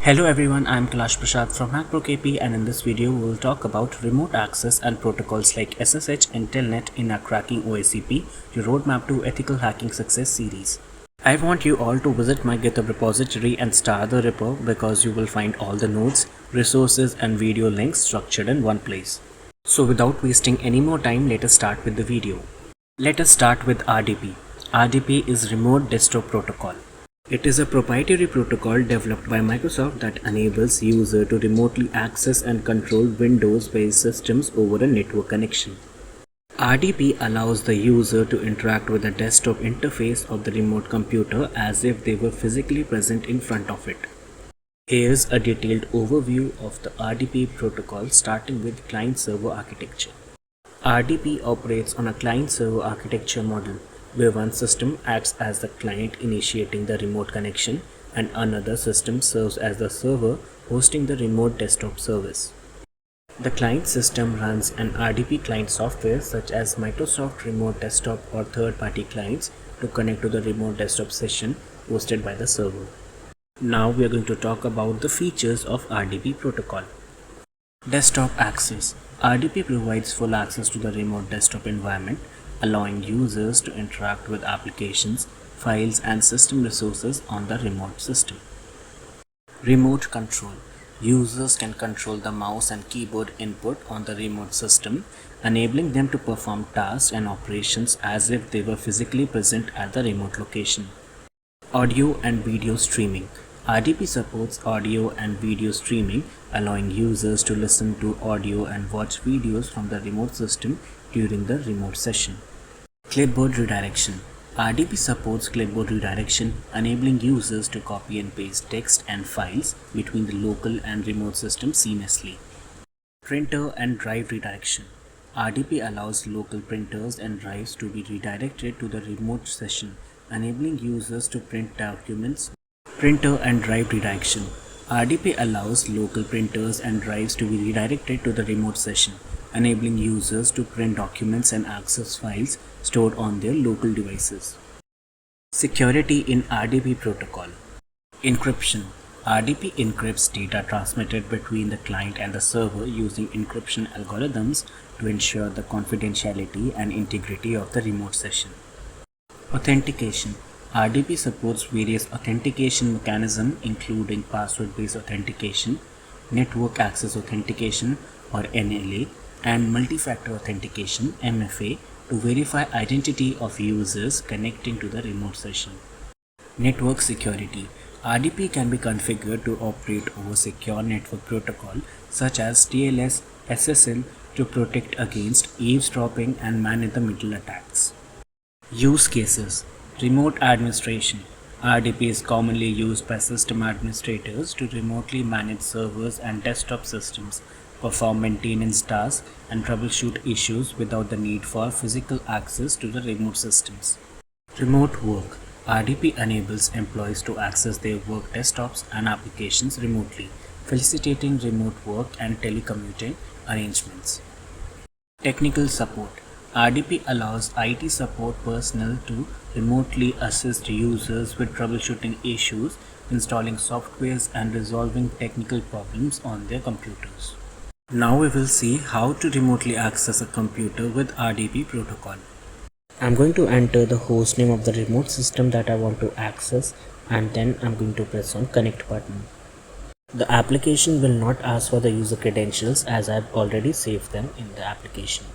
Hello everyone, I am Kailash Parshad from HackProKP, and in this video we will talk about remote access and protocols like SSH and Telnet in our Cracking OSCP, your roadmap to ethical hacking success series. I want you all to visit my GitHub repository and start the repo because you will find all the notes, resources and video links structured in one place. So without wasting any more time, let us start with the video. Let us start with RDP. RDP is Remote Desktop Protocol. It is a proprietary protocol developed by Microsoft that enables users to remotely access and control Windows-based systems over a network connection. RDP allows the user to interact with the desktop interface of the remote computer as if they were physically present in front of it. Here's a detailed overview of the RDP protocol, starting with client-server architecture. RDP operates on a client-server architecture model, where one system acts as the client initiating the remote connection and another system serves as the server hosting the remote desktop service. The client system runs an RDP client software such as Microsoft Remote Desktop or third-party clients to connect to the remote desktop session hosted by the server. Now we are going to talk about the features of RDP protocol. Desktop access. RDP provides full access to the remote desktop environment, allowing users to interact with applications, files and system resources on the remote system. Remote control. Users can control the mouse and keyboard input on the remote system, enabling them to perform tasks and operations as if they were physically present at the remote location. Audio and video streaming. RDP supports audio and video streaming, allowing users to listen to audio and watch videos from the remote system during the remote session. Clipboard redirection. RDP supports clipboard redirection, enabling users to copy and paste text and files between the local and remote systems seamlessly. Printer and drive redirection. RDP allows local printers and drives to be redirected to the remote session, enabling users to print documents. Printer and drive redirection. RDP allows local printers and drives to be redirected to the remote session, enabling users to print documents and access files stored on their local devices. Security in RDP protocol. Encryption. RDP encrypts data transmitted between the client and the server using encryption algorithms to ensure the confidentiality and integrity of the remote session. Authentication. RDP supports various authentication mechanisms including password-based authentication, network access authentication or NLA, and multi-factor authentication (MFA) to verify identity of users connecting to the remote session. Network security. RDP can be configured to operate over secure network protocol such as TLS, SSL to protect against eavesdropping and man-in-the-middle attacks. Use cases. Remote administration. RDP is commonly used by system administrators to remotely manage servers and desktop systems, perform maintenance tasks, and troubleshoot issues without the need for physical access to the remote systems. Remote work. RDP enables employees to access their work desktops and applications remotely, facilitating remote work and telecommuting arrangements. Technical support. RDP allows IT support personnel to remotely assist users with troubleshooting issues, installing softwares and resolving technical problems on their computers. Now we will see how to remotely access a computer with RDP protocol. I'm going to enter the host name of the remote system that I want to access, and then I'm going to press on connect button. The application will not ask for the user credentials as I've already saved them in the application.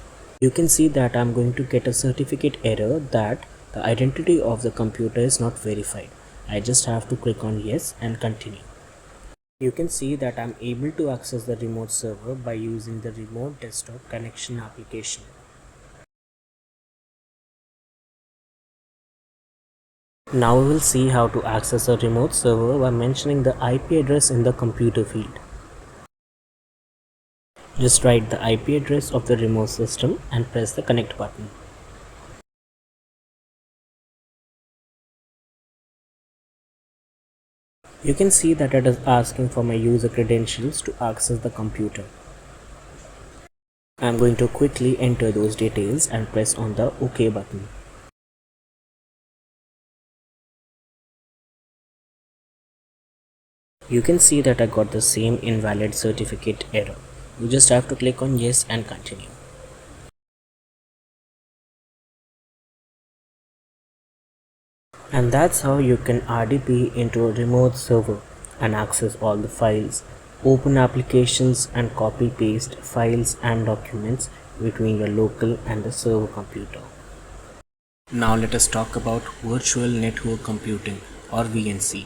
You can see that I'm going to get a certificate error that the identity of the computer is not verified. I just have to click on yes and continue. You can see that I'm able to access the remote server by using the remote desktop connection application. Now we will see how to access a remote server by mentioning the IP address in the computer field. Just write the IP address of the remote system and press the connect button. You can see that it is asking for my user credentials to access the computer. I am going to quickly enter those details and press on the OK button. You can see that I got the same invalid certificate error. You just have to click on yes and continue. And that's how you can RDP into a remote server and access all the files, open applications and copy paste files and documents between your local and the server computer. Now let us talk about virtual network computing or VNC.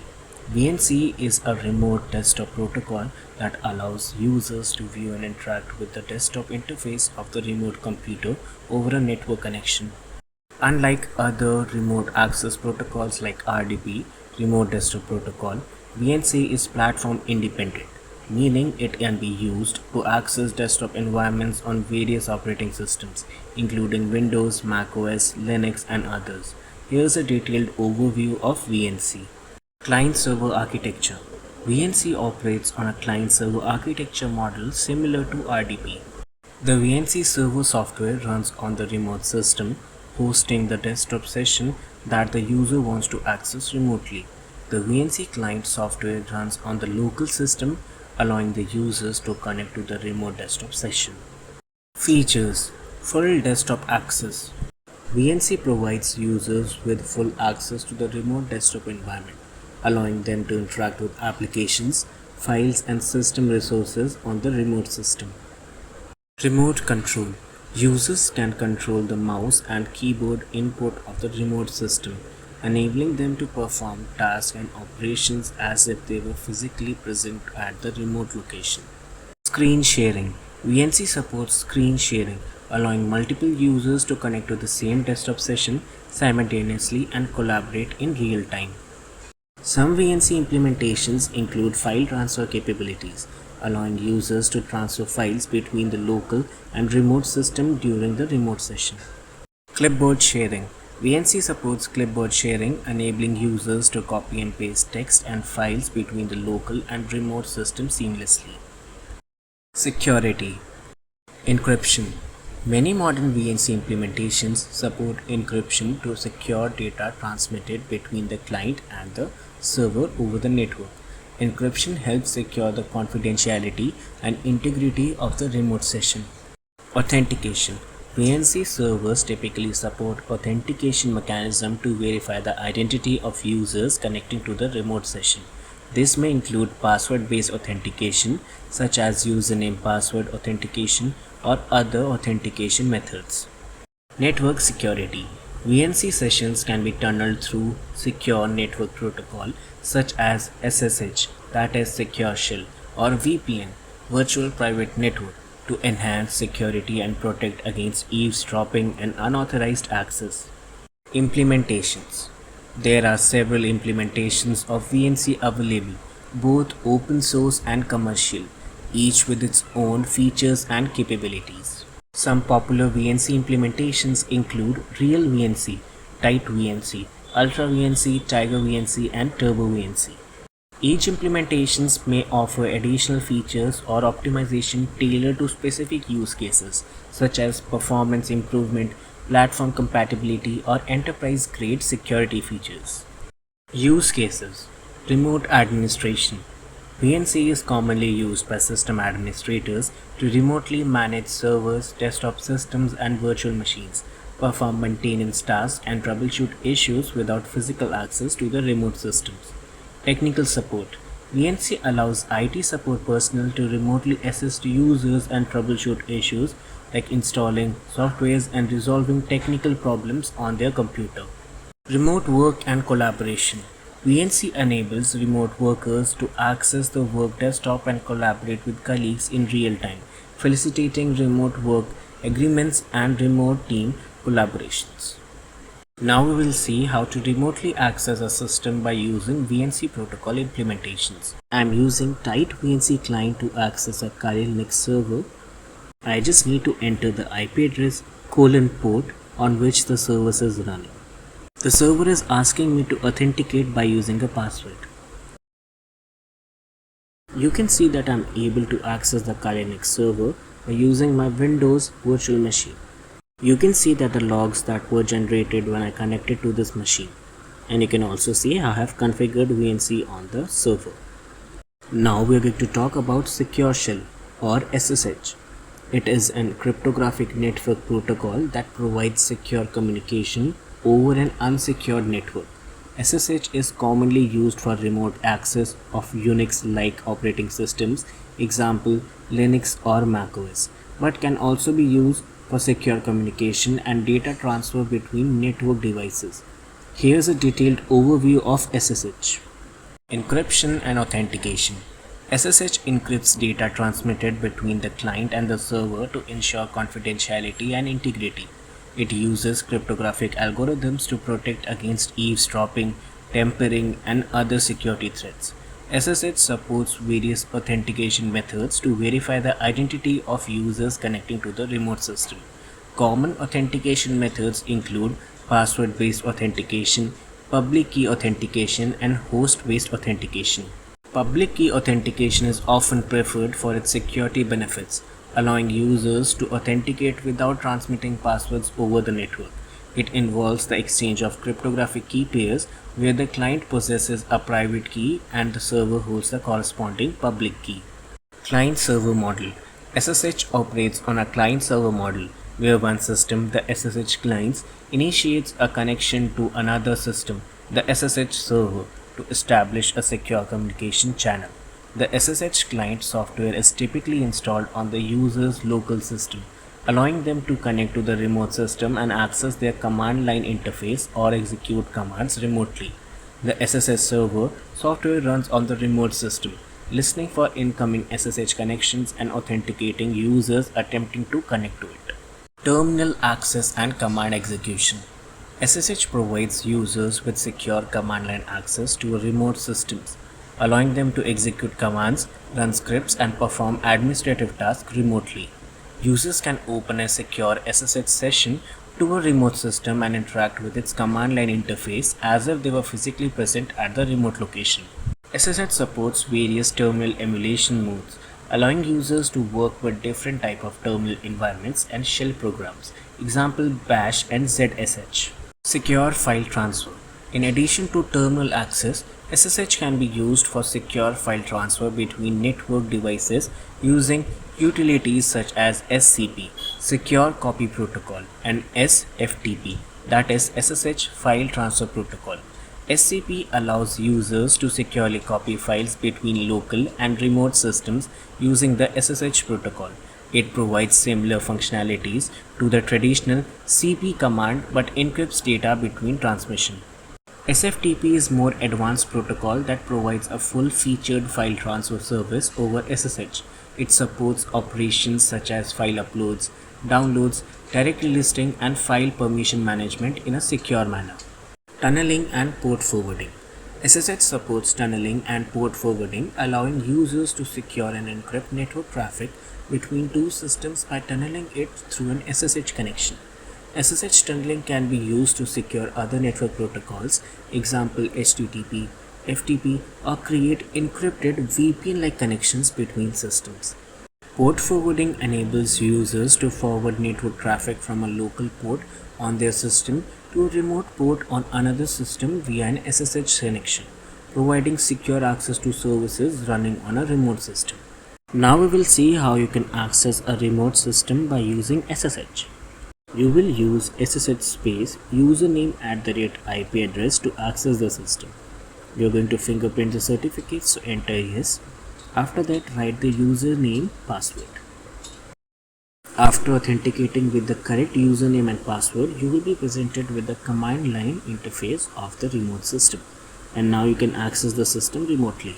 VNC is a remote desktop protocol that allows users to view and interact with the desktop interface of the remote computer over a network connection. Unlike other remote access protocols like RDP, Remote Desktop Protocol, VNC is platform independent, meaning it can be used to access desktop environments on various operating systems, including Windows, macOS, Linux, and others. Here's a detailed overview of VNC. Client-server architecture. VNC operates on a client-server architecture model similar to RDP. The VNC server software runs on the remote system, hosting the desktop session that the user wants to access remotely. The VNC client software runs on the local system, allowing the users to connect to the remote desktop session. Features: full desktop access. VNC provides users with full access to the remote desktop environment, allowing them to interact with applications, files, and system resources on the remote system. Remote control. Users can control the mouse and keyboard input of the remote system, enabling them to perform tasks and operations as if they were physically present at the remote location. Screen sharing. VNC supports screen sharing, allowing multiple users to connect to the same desktop session simultaneously and collaborate in real time. Some VNC implementations include file transfer capabilities, allowing users to transfer files between the local and remote system during the remote session. Clipboard sharing. VNC supports clipboard sharing, enabling users to copy and paste text and files between the local and remote system seamlessly. Security. Encryption. Many modern VNC implementations support encryption to secure data transmitted between the client and the server over the network. Encryption helps secure the confidentiality and integrity of the remote session. Authentication. VNC servers typically support authentication mechanism to verify the identity of users connecting to the remote session. This may include password-based authentication, such as username password authentication or other authentication methods. Network security. VNC sessions can be tunneled through secure network protocol such as SSH, that is Secure Shell, or VPN, Virtual Private Network, to enhance security and protect against eavesdropping and unauthorized access. Implementations. There are several implementations of VNC available, both open source and commercial, each with its own features and capabilities. Some popular VNC implementations include Real VNC, Tight VNC, Ultra VNC, Tiger VNC, and Turbo VNC. Each implementations may offer additional features or optimization tailored to specific use cases, such as performance improvement, platform compatibility, or enterprise-grade security features. Use cases. Remote administration. VNC is commonly used by system administrators to remotely manage servers, desktop systems, and virtual machines, perform maintenance tasks, and troubleshoot issues without physical access to the remote systems. Technical support. VNC allows IT support personnel to remotely assist users and troubleshoot issues like installing softwares and resolving technical problems on their computer. Remote work and collaboration. VNC enables remote workers to access the work desktop and collaborate with colleagues in real time, facilitating remote work agreements and remote team collaborations. Now we will see how to remotely access a system by using VNC protocol implementations. I am using Tight VNC client to access a Kailash server. I just need to enter the IP address :port on which the service is running. The server is asking me to authenticate by using a password. You can see that I am able to access the Kailash server by using my Windows virtual machine. You can see that the logs that were generated when I connected to this machine, and you can also see I have configured VNC on the server. Now we are going to talk about Secure Shell or SSH. It is an cryptographic network protocol that provides secure communication over an unsecured network. SSH is commonly used for remote access of Unix-like operating systems, example Linux or macOS, but can also be used for secure communication and data transfer between network devices. Here's a detailed overview of SSH. Encryption and authentication. SSH encrypts data transmitted between the client and the server to ensure confidentiality and integrity. It uses cryptographic algorithms to protect against eavesdropping, tampering, and other security threats. SSH supports various authentication methods to verify the identity of users connecting to the remote system. Common authentication methods include password-based authentication, public key authentication, and host-based authentication. Public key authentication is often preferred for its security benefits, allowing users to authenticate without transmitting passwords over the network. It involves the exchange of cryptographic key pairs where the client possesses a private key and the server holds the corresponding public key. Client-server model. SSH operates on a client-server model where one system, the SSH clients, initiates a connection to another system, the SSH server, to establish a secure communication channel. The SSH client software is typically installed on the user's local system, allowing them to connect to the remote system and access their command line interface or execute commands remotely. The SSH server software runs on the remote system, listening for incoming SSH connections and authenticating users attempting to connect to it. Terminal access and command execution. SSH provides users with secure command line access to remote systems, allowing them to execute commands, run scripts, and perform administrative tasks remotely. Users can open a secure SSH session to a remote system and interact with its command line interface as if they were physically present at the remote location. SSH supports various terminal emulation modes, allowing users to work with different types of terminal environments and shell programs, example Bash and ZSH. Secure file transfer. In addition to terminal access, SSH can be used for secure file transfer between network devices using utilities such as SCP, Secure Copy Protocol, and SFTP, that is SSH File Transfer Protocol. SCP allows users to securely copy files between local and remote systems using the SSH protocol. It provides similar functionalities to the traditional CP command but encrypts data between transmission. SFTP is more advanced protocol that provides a full-featured file transfer service over SSH. It supports operations such as file uploads, downloads, directory listing, and file permission management in a secure manner. Tunneling and port forwarding. SSH supports tunneling and port forwarding, allowing users to secure and encrypt network traffic between two systems by tunneling it through an SSH connection. SSH tunneling can be used to secure other network protocols, example HTTP, FTP, or create encrypted VPN-like connections between systems. Port forwarding enables users to forward network traffic from a local port on their system to a remote port on another system via an SSH connection, providing secure access to services running on a remote system. Now we will see how you can access a remote system by using SSH. You will use SSH space username @IP address to access the system. You are going to fingerprint the certificate, so enter yes. After that, write the username password. After authenticating with the correct username and password, you will be presented with the command line interface of the remote system. And now you can access the system remotely.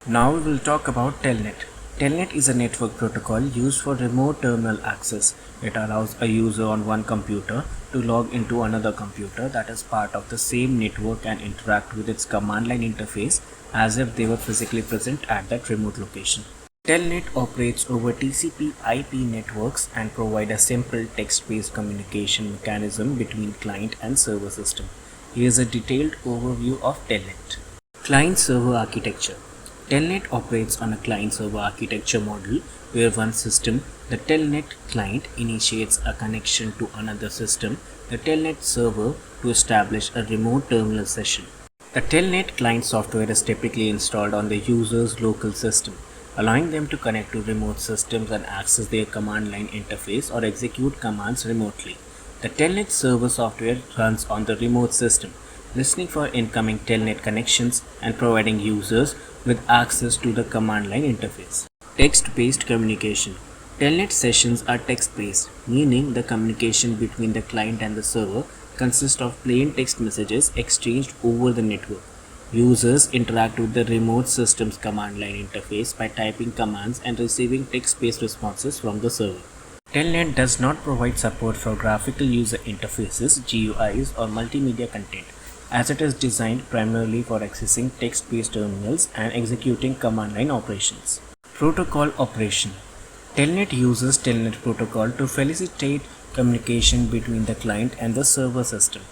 Now we will talk about Telnet. Telnet is a network protocol used for remote terminal access. It allows a user on one computer to log into another computer that is part of the same network and interact with its command line interface as if they were physically present at that remote location. Telnet operates over TCP/IP networks and provide a simple text-based communication mechanism between client and server system. Here is a detailed overview of Telnet. Client-server architecture. Telnet operates on a client-server architecture model where one system, the Telnet client, initiates a connection to another system, the Telnet server, to establish a remote terminal session. The Telnet client software is typically installed on the user's local system, allowing them to connect to remote systems and access their command line interface or execute commands remotely. The Telnet server software runs on the remote system, listening for incoming Telnet connections and providing users with access to the command line interface. Text-based communication. Telnet sessions are text-based, meaning the communication between the client and the server consists of plain text messages exchanged over the network. Users interact with the remote system's command line interface by typing commands and receiving text-based responses from the server. Telnet does not provide support for graphical user interfaces, GUIs, or multimedia content, as it is designed primarily for accessing text-based terminals and executing command line operations. Protocol operation. Telnet uses Telnet Protocol to facilitate communication between the client and the server system.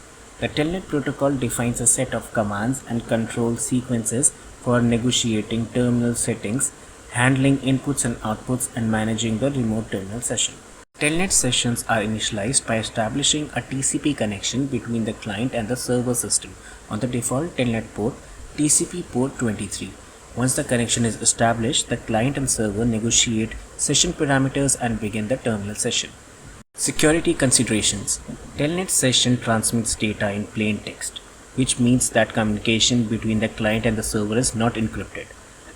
The Telnet Protocol defines a set of commands and control sequences for negotiating terminal settings, handling inputs and outputs, and managing the remote terminal session. Telnet sessions are initialized by establishing a TCP connection between the client and the server system on the default Telnet port, TCP port 23. Once the connection is established, the client and server negotiate session parameters and begin the terminal session. Security considerations. Telnet session transmits data in plain text, which means that communication between the client and the server is not encrypted.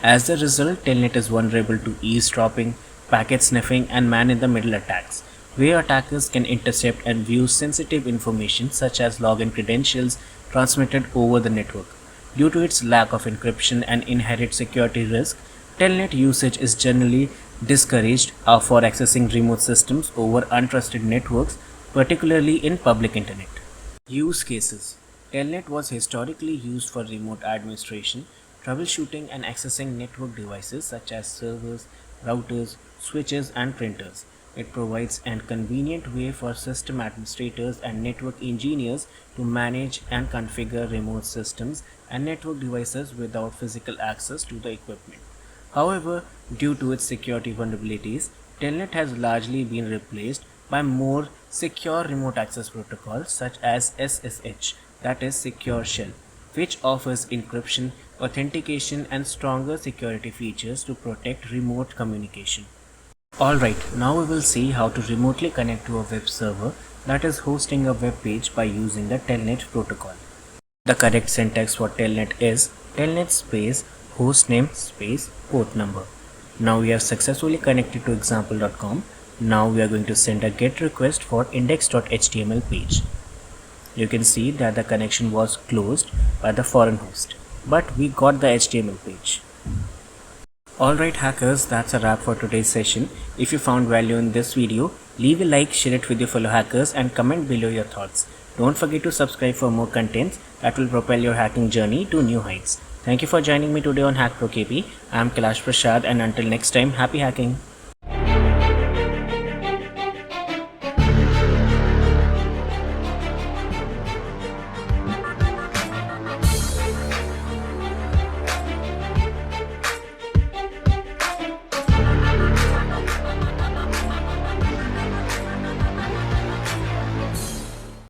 As a result, Telnet is vulnerable to eavesdropping, packet sniffing, and man-in-the-middle attacks, where attackers can intercept and view sensitive information such as login credentials transmitted over the network. Due to its lack of encryption and inherent security risk, Telnet usage is generally discouraged for accessing remote systems over untrusted networks, particularly in public internet. Use cases. Telnet was historically used for remote administration, troubleshooting, and accessing network devices such as servers, routers, switches, and printers. It provides a convenient way for system administrators and network engineers to manage and configure remote systems and network devices without physical access to the equipment. However, due to its security vulnerabilities, Telnet has largely been replaced by more secure remote access protocols such as SSH, that is Secure Shell, which offers encryption, authentication, and stronger security features to protect remote communication. Alright, now we will see how to remotely connect to a web server that is hosting a web page by using the Telnet protocol. The correct syntax for Telnet is Telnet space hostname space port number. Now we have successfully connected to example.com. Now we are going to send a GET request for index.html page. You can see that the connection was closed by the foreign host, but we got the HTML page. Alright hackers, that's a wrap for today's session. If you found value in this video, leave a like, share it with your fellow hackers, and comment below your thoughts. Don't forget to subscribe for more contents that will propel your hacking journey to new heights. Thank you for joining me today on HackProKP. I am Kailash Parshad, and until next time, happy hacking!